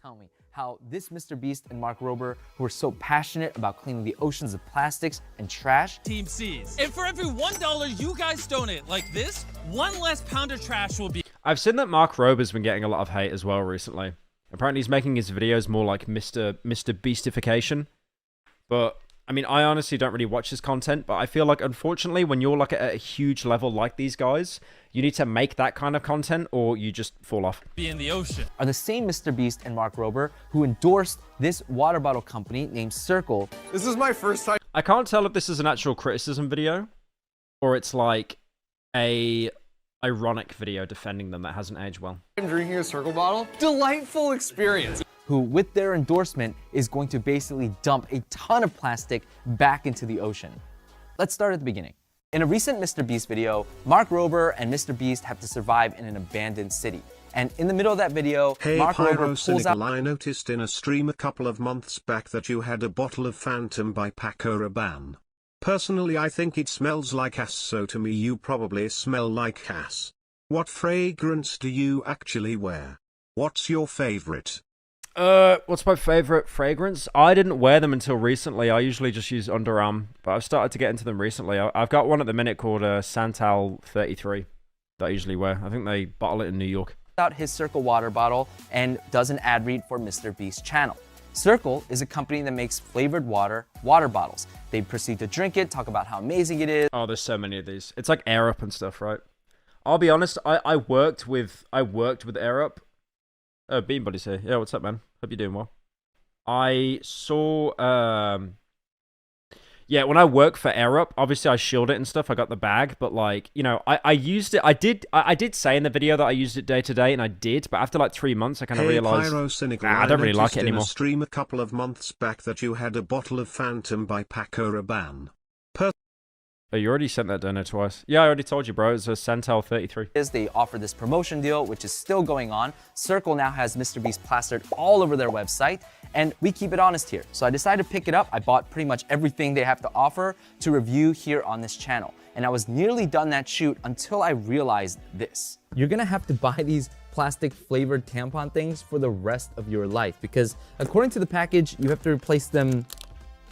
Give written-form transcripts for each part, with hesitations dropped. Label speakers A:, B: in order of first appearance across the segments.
A: tell me how this Mr. Beast and Mark Rober, who are so passionate about cleaning the oceans of plastics and trash,
B: Team C's. And for every $1 you guys donate like this, one less pound of trash will be...
C: I've seen that Mark Rober's been getting a lot of hate as well recently. Apparently he's making his videos more like Mr. Beastification. But, I mean, I honestly don't really watch his content, but I feel like, unfortunately, when you're like at a huge level like these guys, you need to make that kind of content or you just fall off.
B: Be in the ocean.
A: Are the same Mr. Beast and Mark Rober who endorsed this water bottle company named Circle.
D: This is my first time.
C: I can't tell if this is an actual criticism video or it's like a ironic video defending them that hasn't aged well.
D: I'm drinking a Circle bottle. Delightful experience.
A: Who, with their endorsement, is going to basically dump a ton of plastic back into the ocean. Let's start at the beginning. In a recent Mr. Beast video, Mark Rober and Mr. Beast have to survive in an abandoned city. And in the middle of that video,
E: Hey,
A: Mark Rober pulls out...
E: I noticed in a stream a couple of months back that you had a bottle of Phantom by Pyro. Personally, I think it smells like ass, so to me you probably smell like ass. What fragrance do you actually wear? What's your favorite?
C: What's my favorite fragrance? I didn't wear them until recently. I usually just use underarm, but I've started to get into them recently. I've got one at the minute called Santal 33 that I usually wear. I think they bottle it in New York.
A: Out his Circle water bottle and does an ad read for Mr. Beast's channel. Circle is a company that makes flavored water bottles. They proceed to drink it, talk about how amazing it is.
C: Oh, there's so many of these. It's like Air Up and stuff, right? I'll be honest, I worked with Air Up. Oh, Bean Buddy's here. Yeah, what's up, man? Hope you're doing well. I saw, yeah, when I worked for Air Up, obviously I shielded it and stuff. I got the bag, but like, you know, I used it. I did say in the video that I used it day to day, and I did. But after like 3 months, I kind of realized,
E: Pyrocynical,
C: I don't really like it anymore.
E: In a stream a couple of months back that you had a bottle of Phantom by Pyro.
C: Oh, you already sent that donor twice. Yeah, I already told you, bro. It's a Santal 33.
A: They offer this promotion deal, which is still going on. Circle now has Mr. Beast plastered all over their website, and we keep it honest here. So I decided to pick it up. I bought pretty much everything they have to offer to review here on this channel. And I was nearly done that shoot until I realized this. You're gonna have to buy these plastic flavored tampon things for the rest of your life because according to the package, you have to replace them.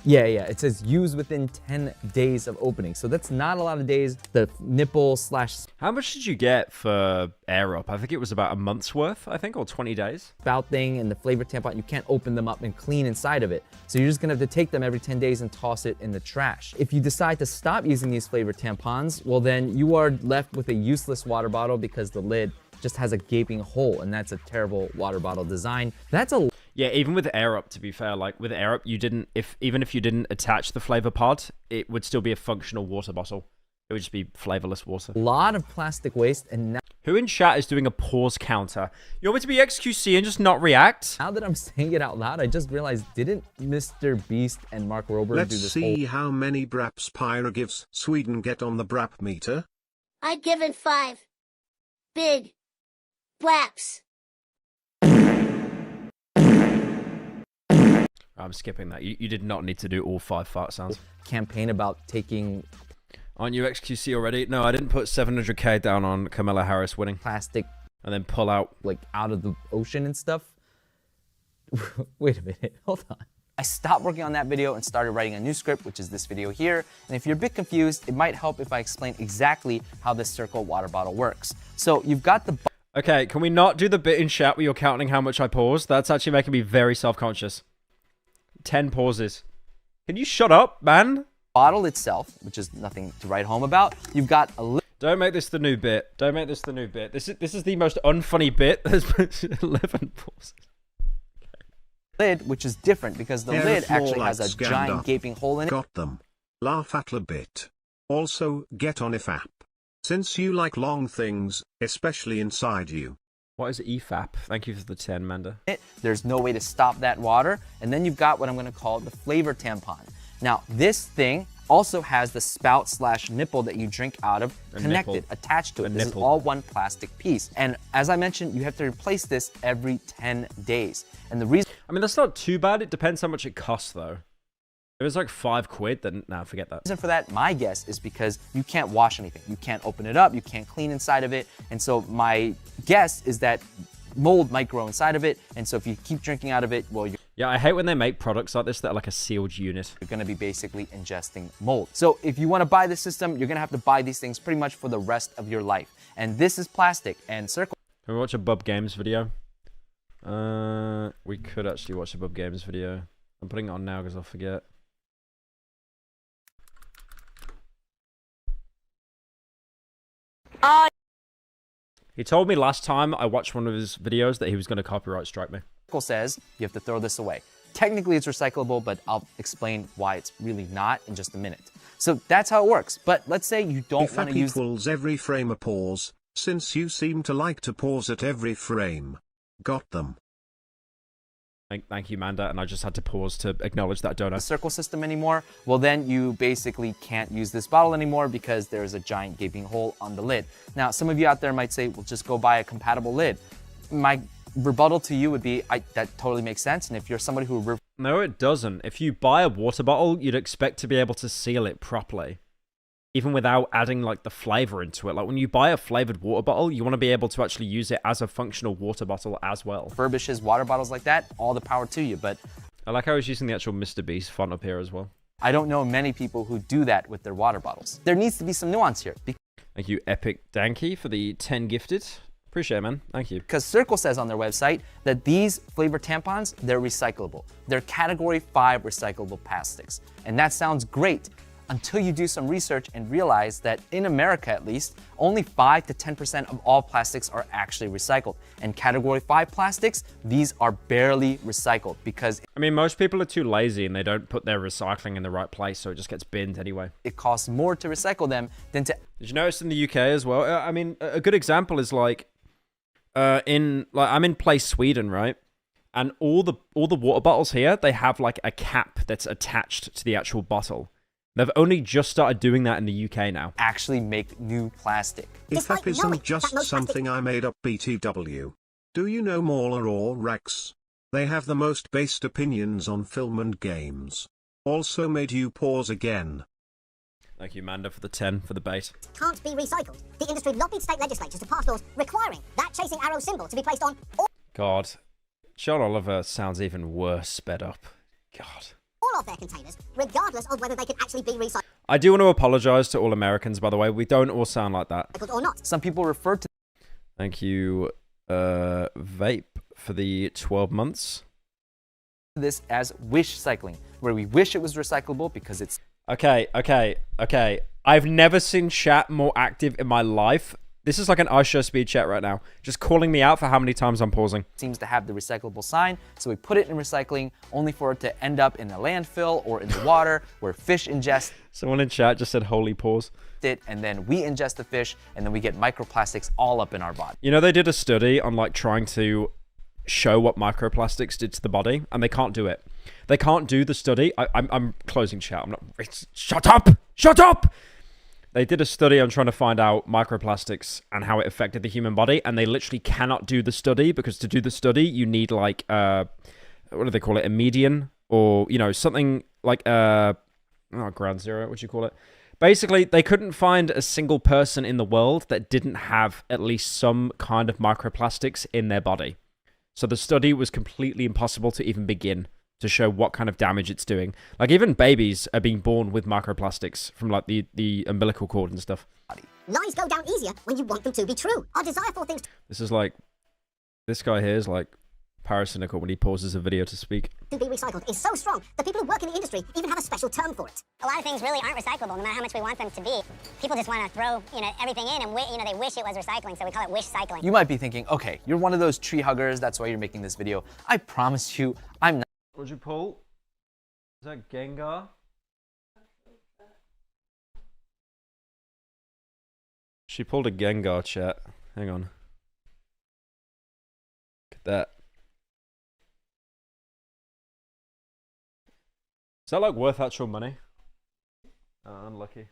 A: Yeah, it says use within 10 days of opening. So that's not a lot of days. The nipple /
C: How much did you get for Air Up? I think it was about a month's worth, I think, or 20 days.
A: Spout thing and the flavored tampon, you can't open them up and clean inside of it. So you're just gonna have to take them every 10 days and toss it in the trash. If you decide to stop using these flavored tampons, well then you are left with a useless water bottle because the lid just has a gaping hole, and that's a terrible water bottle design. That's a...
C: Yeah, even with Air Up, to be fair, like with Air Up, you didn't, even if you didn't attach the flavor pod, it would still be a functional water bottle. It would just be flavorless water.
A: lot of plastic waste, and now...
C: Who in chat is doing a pause counter? You want me to be XQC and just not react?
A: Now that I'm saying it out loud, I just realized, didn't Mr. Beast and Mark Rober do this?
E: Let's see how many braps Pyro gives Sweden get on the brap meter.
F: I'd give it 5 big braps.
C: I'm skipping that. You did not need to do all 5 fart sounds.
A: Campaign about taking...
C: Aren't you XQC already? No, I didn't put 700k down on Kamala Harris winning.
A: Plastic...
C: And then pull out...
A: like, out of the ocean and stuff. Wait a minute. Hold on. I stopped working on that video and started writing a new script, which is this video here. And if you're a bit confused, it might help if I explain exactly how this Circle water bottle works. So you've got the...
C: Okay, can we not do the bit in chat where you're counting how much I paused? That's actually making me very self-conscious. 10 pauses. Can you shut up, man?
A: Bottle itself, which is nothing to write home about. You've got a
C: Don't make this the new bit. Don't make this the new bit. This is the most unfunny bit. There's 11 pauses.
A: lid, which is different because the lid actually has a giant gaping hole in it.
E: Got them. Laugh at a bit. Also, get on IFAP. Since you like long things, especially inside you.
C: What is EFAP? Thank you for the 10, Manda.
A: There's no way to stop that water. And then you've got what I'm going to call the flavor tampon. Now, this thing also has the spout / nipple that you drink out of connected, attached to it. This is all one plastic piece. And as I mentioned, you have to replace this every 10 days. And the reason...
C: I mean, that's not too bad. It depends how much it costs, though. If it's like $5, then nah, forget that.
A: The reason for that, my guess, is because you can't wash anything. You can't open it up. You can't clean inside of it. And so my guess is that mold might grow inside of it. And so if you keep drinking out of it, well, you're
C: Yeah, I hate when they make products like this that are like a sealed unit.
A: gonna be basically ingesting mold. So if you wanna buy this system, you're gonna have to buy these things pretty much for the rest of your life. And this is plastic, and Circle
C: Can we watch a Bub Games video? We could actually watch a Bub Games video. I'm putting it on now because I'll forget. He told me last time I watched one of his videos that he was going to copyright strike me.
A: says you have to throw this away. Technically it's recyclable, but I'll explain why it's really not in just a minute. So that's how it works. But let's say you don't
E: If
A: want
E: app
A: to use
E: equals every frame a pause, since you seem to like to pause at every frame. Got them.
C: Thank you, Manda, and I just had to pause to acknowledge that donor.
A: the circle system anymore, well then you basically can't use this bottle anymore because there's a giant gaping hole on the lid. Now, some of you out there might say, well, just go buy a compatible lid. My rebuttal to you would be, that totally makes sense. And if you're somebody who
C: No, it doesn't. If you buy a water bottle, you'd expect to be able to seal it properly, even without adding like the flavor into it. Like when you buy a flavored water bottle, you want to be able to actually use it as a functional water bottle as well.
A: refurbishes water bottles like that, all the power to you. But
C: I like how he's using the actual MrBeast font up here as well.
A: I don't know many people who do that with their water bottles. There needs to be some nuance here.
C: Thank you, Epic Danky, for the 10 gifted. Appreciate it, man. Thank you.
A: Because Circle says on their website that these flavored tampons, they're recyclable. They're category 5 recyclable plastics. And that sounds great until you do some research and realize that in America at least, only 5 to 10% of all plastics are actually recycled. And category 5 plastics, these are barely recycled because
C: I mean, most people are too lazy and they don't put their recycling in the right place, so it just gets binned anyway.
A: it costs more to recycle them than to
C: Did you notice in the UK as well? I mean, a good example is like, I'm in place Sweden, right? And all the water bottles here, they have like a cap that's attached to the actual bottle. They've only just started doing that in the UK now.
A: actually make new plastic.
E: If app isn't just something I made up BTW. Do you know Mauler or Rax? They have the most based opinions on film and games. Also made you pause again.
C: Thank you, Manda, for the 10 for the bait.
G: Can't be recycled. The industry lobbied state legislatures to pass laws requiring that chasing arrow symbol to be placed on
C: God, John Oliver sounds even worse sped up. God.
G: all of their containers, regardless of whether they can actually be recycled
C: I do want to apologize to all Americans, by the way. We don't all sound like that.
G: or not.
A: Some people refer to
C: Thank you, Vape, for the 12 months.
A: this as wish cycling, where we wish it was recyclable because it
C: Okay. I've never seen chat more active in my life. This is like an iShow speed chat right now. Just calling me out for how many times I'm pausing.
A: seems to have the recyclable sign. So we put it in recycling only for it to end up in a landfill or in the water where fish ingest
C: Someone in chat just said holy pause.
A: it, and then we ingest the fish, and then we get microplastics all up in our body.
C: You know, they did a study on like trying to show what microplastics did to the body, and they can't do it. They can't do the study. I'm closing chat. I'm not. Shut up! Shut up! They did a study on trying to find out microplastics and how it affected the human body, and they literally cannot do the study because to do the study you need like what do they call it? A median, or you know, something like ground zero. What do you call it? Basically, they couldn't find a single person in the world that didn't have at least some kind of microplastics in their body. So the study was completely impossible to even begin to show what kind of damage it's doing. Like even babies are being born with microplastics from like the umbilical cord and stuff.
G: Lies go down easier when you want them to be true. Our desire for things
C: This is like, this guy here is like Pyrocynical when he pauses a video to speak.
G: to be recycled is so strong that people who work in the industry even have a special term for it.
H: A lot of things really aren't recyclable, no matter how much we want them to be. People just want to throw, everything in, and they wish it was recycling, so we call it wish cycling.
A: You might be thinking, okay, you're one of those tree huggers, that's why you're making this video. I promise you, I'm not.
C: What'd you pull? Is that Gengar? She pulled a Gengar, chat. Hang on. Look at that. Is that like worth actual money? Unlucky.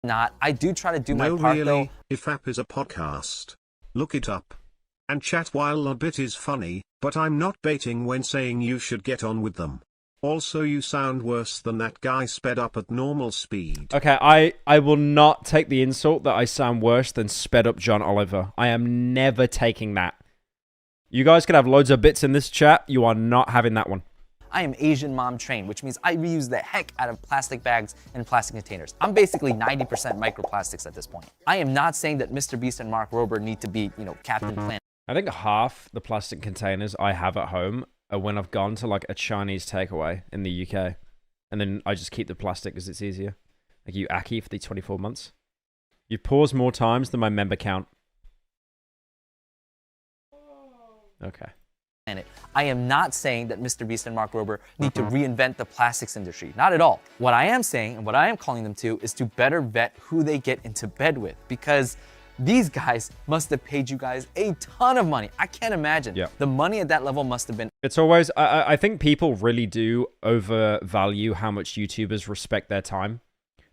A: Not. I do try to do my
E: No,
A: part
E: really,
A: though.
E: if app is a podcast. Look it up. And chat while a bit is funny, but I'm not baiting when saying you should get on with them. Also, you sound worse than that guy sped up at normal speed.
C: Okay, I will not take the insult that I sound worse than sped up John Oliver. I am never taking that. You guys can have loads of bits in this chat. You are not having that one.
A: I am Asian mom trained, which means I reuse the heck out of plastic bags and plastic containers. I'm basically 90% microplastics at this point. I am not saying that MrBeast and Mark Rober need to be, Captain Planet.
C: I think half the plastic containers I have at home are when I've gone to like a Chinese takeaway in the UK. And then I just keep the plastic because it's easier. Like you Aki for the 24 months. You've paused more times than my member count. Okay.
A: I am not saying that MrBeast and Mark Rober need to reinvent the plastics industry. Not at all. What I am saying, and what I am calling them to, is to better vet who they get into bed with. Because these guys must have paid you guys a ton of money. I can't imagine.
C: Yeah.
A: The money at that level must have been...
C: It's always... I think people really do overvalue how much YouTubers respect their time.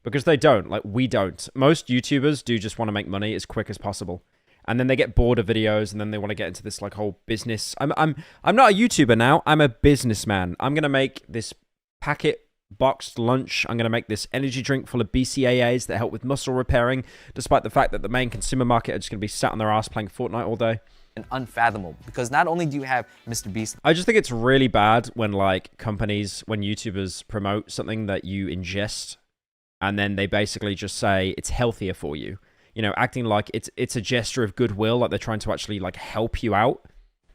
C: Because they don't. Like, we don't. Most YouTubers do just want to make money as quick as possible. And then they get bored of videos, and then they want to get into this like whole business. I'm not a YouTuber now. I'm a businessman. I'm gonna make this packet boxed lunch. I'm gonna make this energy drink full of BCAAs that help with muscle repairing, despite the fact that the main consumer market are just gonna be sat on their ass playing Fortnite all day.
A: Unfathomable, because not only do you have MrBeast...
C: I just think it's really bad when like companies, when YouTubers promote something that you ingest, and then they basically just say it's healthier for you. Acting like it's a gesture of goodwill, like they're trying to actually like help you out.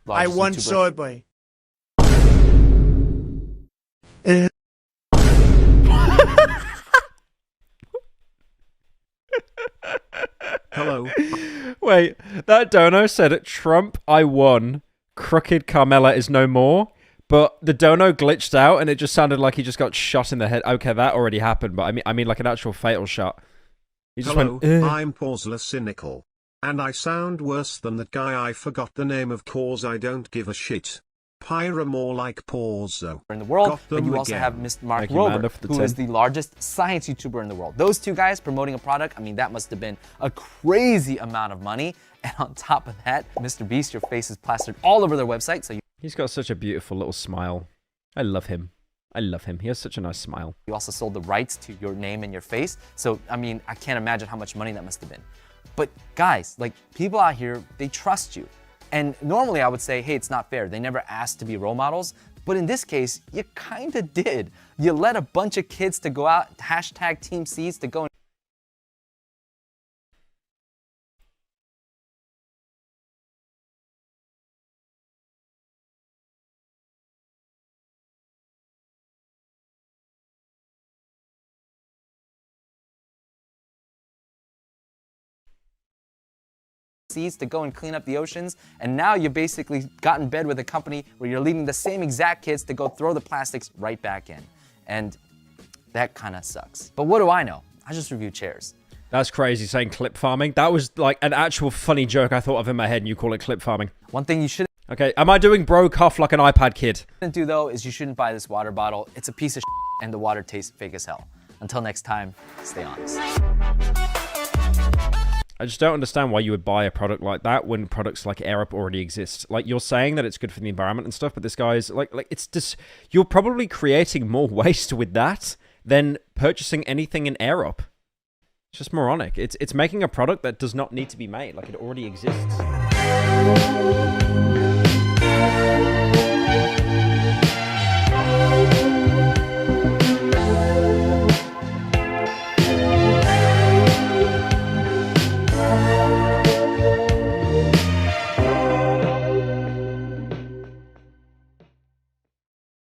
I: I once saw it, boy.
E: Hello.
C: Wait, that dono said Trump, I won. Crooked Carmella is no more. But the dono glitched out, and it just sounded like he just got shot in the head. Okay, that already happened, but I mean like an actual fatal shot. He just
E: Hello,
C: went,
E: I'm Pyrocynical. And I sound worse than that guy I forgot the name of cause I don't give a shit. Pyro more like Porzo.
A: In the world, but you also have Mr. Mark Rober, who is the largest science YouTuber in the world. Those two guys promoting a product, I mean, that must have been a crazy amount of money. And on top of that, MrBeast, your face is plastered all over their website. So
C: he's got such a beautiful little smile. I love him. I love him. He has such a nice smile.
A: You also sold the rights to your name and your face. So, I mean, I can't imagine how much money that must have been. But guys, like, people out here, they trust you. And normally I would say, hey, it's not fair. They never asked to be role models. But in this case, you kind of did. You let a bunch of kids to go out, hashtag Team Seeds, to go and clean up the oceans, and now you basically got in bed with a company where you're leading the same exact kids to go throw the plastics right back in. And that kind of sucks. But what do I know? I just review chairs.
C: That's crazy saying clip farming. That was like an actual funny joke I thought of in my head, and you call it clip farming.
A: One thing you shouldn't
C: Okay, am I doing bro cough like an iPad kid?
A: do though is you shouldn't buy this water bottle. It's a piece of and the water tastes fake as hell. Until next time, stay honest.
C: I just don't understand why you would buy a product like that when products like AirUp already exist. Like, you're saying that it's good for the environment and stuff, but this guy's like it's just, you're probably creating more waste with that than purchasing anything in AirUp. It's just moronic. It's making a product that does not need to be made. Like, it already exists.